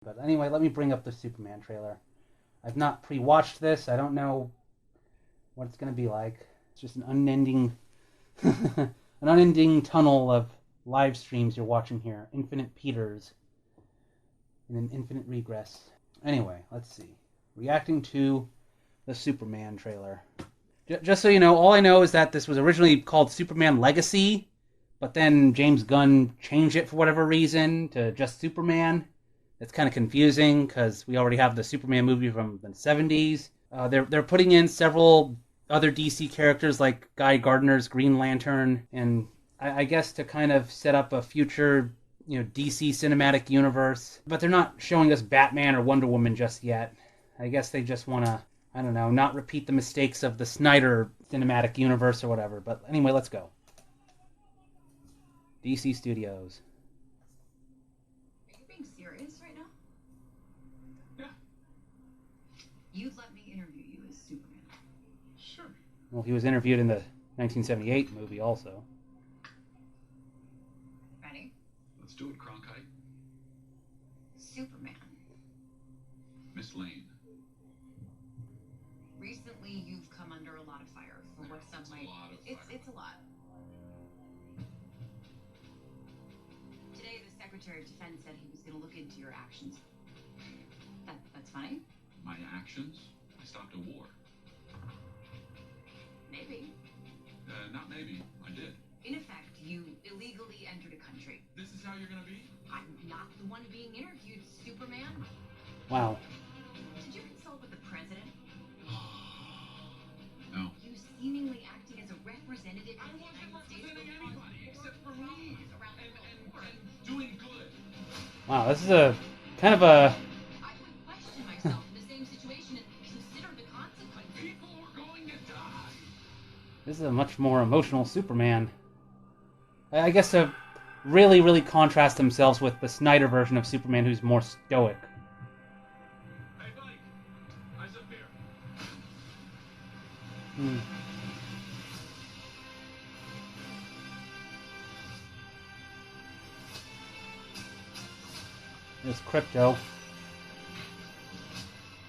But anyway, let me bring up the Superman trailer. I've not pre-watched this. I don't know what it's going to be like. It's just an unending, an unending tunnel of live streams you're watching here. Infinite Peters. In an infinite regress. Anyway, let's see. Reacting to the Superman trailer. Just so you know, all I know is that this was originally called Superman Legacy, but then James Gunn changed it for whatever reason to just Superman. It's kind of confusing because we already have the Superman movie from the 70s. They're putting in several other DC characters like Guy Gardner's Green Lantern, and I guess to kind of set up a future, DC cinematic universe. But they're not showing us Batman or Wonder Woman just yet. I guess they just want to, I don't know, not repeat the mistakes of the Snyder cinematic universe or whatever. But anyway, let's go. DC Studios. Are you being serious right now? Yeah. You'd let me interview you as Superman. Sure. Well, he was interviewed in the 1978 movie also. Ready? Let's do it, Cronkite. Superman. Miss Lane. Recently, you've come under a lot of fire for what some might. It's a lot. Today, the Secretary of Defense said he was going to look into your actions. That's funny? My actions? I stopped a war. Maybe. Not maybe. I did. In effect, you illegally entered a country. This is how you're gonna be? I'm not the one being interviewed, Superman. Wow. Did you consult with the president? No. You seemingly acting as a representative of I the wasn't United States representing anybody except for me. around the world. And doing good. Wow, this is a kind of a... I would question myself in the same situation and consider the consequences. People were going to die. This is a much more emotional Superman. I guess to really, really contrast themselves with the Snyder version of Superman, who's more stoic. Hey, buddy. Eyes up here. There's Crypto.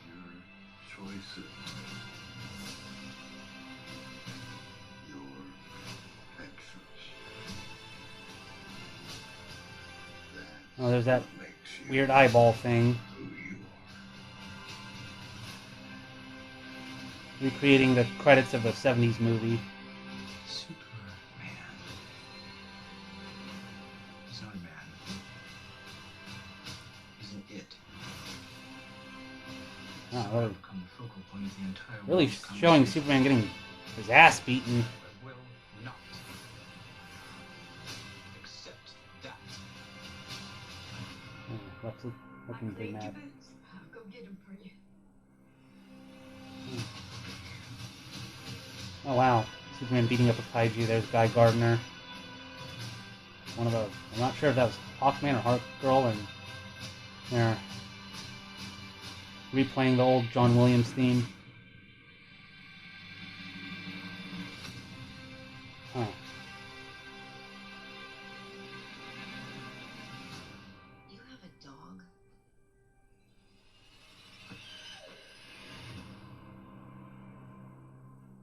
Your choices. Your actions. Oh, there's that What makes you weird eyeball thing. who you are. Recreating the credits of a 70s movie. Superman. He's not a man. He's an it. Oh, really, Become the focal point of the entire really world's showing conversation. Superman getting his ass beaten. I will not accept that. Lex looking pretty mad. I'll go get him for you. Oh wow, Superman beating up a kaiju. There's Guy Gardner. One of those. I'm not sure if that was Hawkman or Hawkgirl, and they're replaying the old John Williams theme. Huh. You have a dog?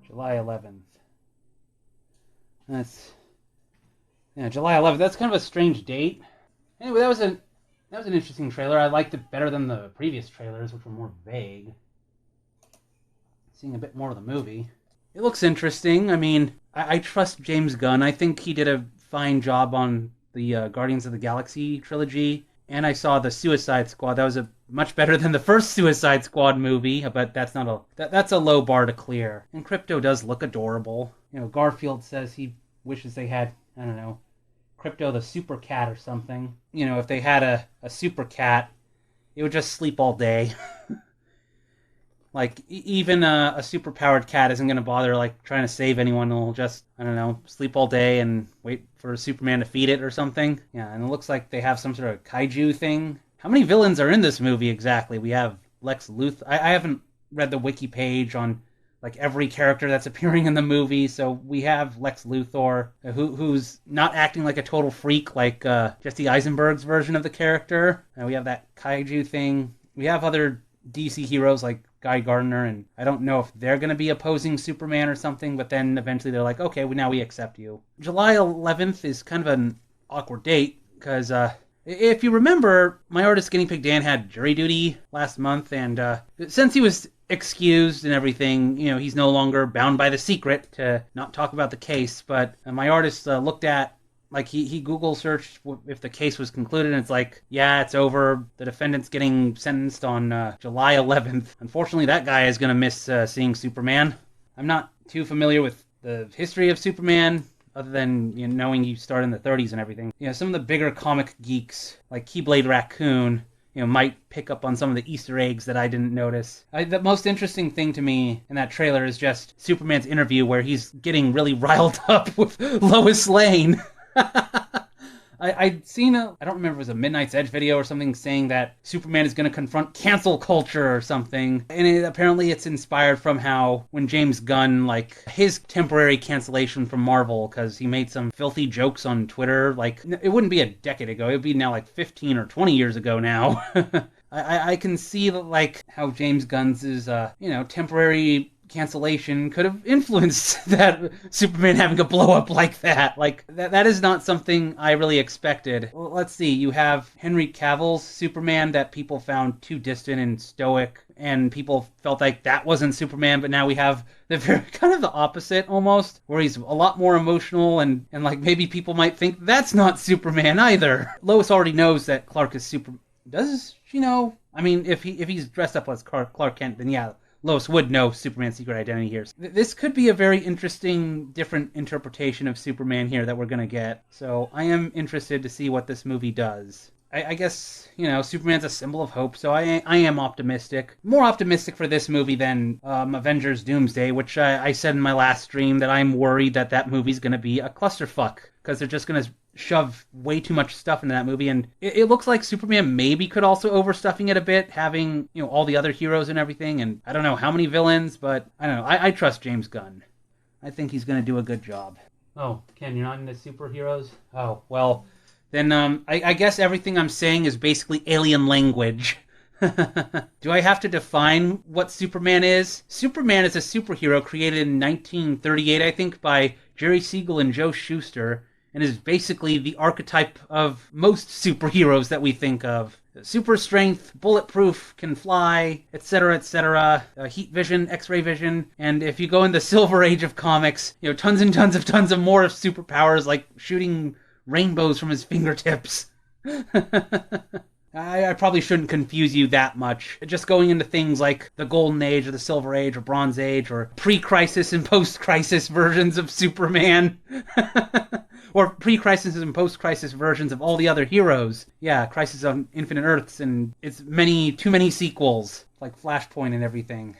July 11th. Yeah, July 11th. That's kind of a strange date. Anyway, that was an interesting trailer. I liked it better than the previous trailers, which were more vague. Seeing a bit more of the movie. It looks interesting. I mean, I trust James Gunn. I think he did a fine job on the Guardians of the Galaxy trilogy. And I saw the Suicide Squad. That was much better than the first Suicide Squad movie, but that's not that's a low bar to clear. And Crypto does look adorable. Garfield says he wishes they had, I don't know, Crypto the super cat or something. If they had a super cat, it would just sleep all day. Like, even a super-powered cat isn't going to bother, trying to save anyone. It'll just, I don't know, sleep all day and wait for Superman to feed it or something. Yeah, and it looks like they have some sort of kaiju thing. How many villains are in this movie exactly? We have Lex Luthor. I haven't read the wiki page on like every character that's appearing in the movie. So we have Lex Luthor, who's not acting like a total freak like Jesse Eisenberg's version of the character. We have that kaiju thing. We have other DC heroes like Guy Gardner, and I don't know if they're going to be opposing Superman or something, but then eventually they're like, okay, now we accept you. July 11th is kind of an awkward date, because if you remember, my artist GuineaPigDan had jury duty last month, and since he was excused and everything, he's no longer bound by the secret to not talk about the case, but my artist looked at, like, he Google searched if the case was concluded, and it's like, yeah, it's over. The defendant's getting sentenced on July 11th. Unfortunately, that guy is going to miss seeing Superman. I'm not too familiar with the history of Superman, other than knowing he started in the 30s and everything. Some of the bigger comic geeks, like Keyblade Raccoon, might pick up on some of the Easter eggs that I didn't notice. The most interesting thing to me in that trailer is just Superman's interview where he's getting really riled up with Lois Lane. I'd seen I don't remember if it was a Midnight's Edge video or something saying that Superman is going to confront cancel culture or something. And apparently it's inspired from how when James Gunn, like, his temporary cancellation from Marvel because he made some filthy jokes on Twitter. Like, it wouldn't be a decade ago. It would be now like 15 or 20 years ago now. I can see, like, how James Gunn's is, temporary cancellation could have influenced that Superman having a blow up like that. Like, that is not something I really expected. Well, let's see, you have Henry Cavill's Superman that people found too distant and stoic, and people felt like that wasn't Superman, but now we have the very kind of the opposite almost, where he's a lot more emotional, and like maybe people might think that's not Superman either. Lois already knows that Clark is Does she know? I mean, if he's dressed up as Clark Kent, then yeah, Lois would know Superman's secret identity here. This could be a very interesting, different interpretation of Superman here that we're going to get. So I am interested to see what this movie does. I guess, Superman's a symbol of hope, so I am optimistic. More optimistic for this movie than Avengers Doomsday, which I said in my last stream that I'm worried that movie's going to be a clusterfuck, because they're just going to shove way too much stuff into that movie, and it looks like Superman maybe could also overstuffing it a bit, having, all the other heroes and everything, and I don't know how many villains, but I don't know. I trust James Gunn. I think he's going to do a good job. Oh, Ken, you're not into superheroes? Oh, well, then I guess everything I'm saying is basically alien language. Do I have to define what Superman is? Superman is a superhero created in 1938, I think, by Jerry Siegel and Joe Shuster, and is basically the archetype of most superheroes that we think of. Super strength, bulletproof, can fly, etc., etc., heat vision, x-ray vision, and if you go in the Silver Age of comics, tons and tons of more superpowers, like shooting rainbows from his fingertips. I probably shouldn't confuse you that much. Just going into things like the Golden Age or the Silver Age or Bronze Age or pre-crisis and post-crisis versions of Superman. Or pre-crisis and post-crisis versions of all the other heroes. Yeah, Crisis on Infinite Earths, and it's too many sequels, like Flashpoint and everything.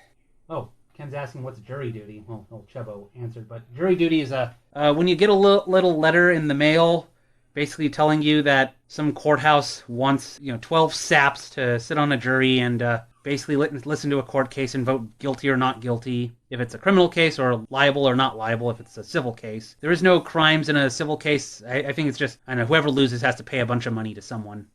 Oh, Ken's asking what's jury duty. Well, old Chubbo answered, but jury duty is when you get a little letter in the mail basically telling you that some courthouse wants 12 saps to sit on a jury and basically listen to a court case and vote guilty or not guilty if it's a criminal case, or liable or not liable if it's a civil case. There is no crimes in a civil case. I think it's just, whoever loses has to pay a bunch of money to someone.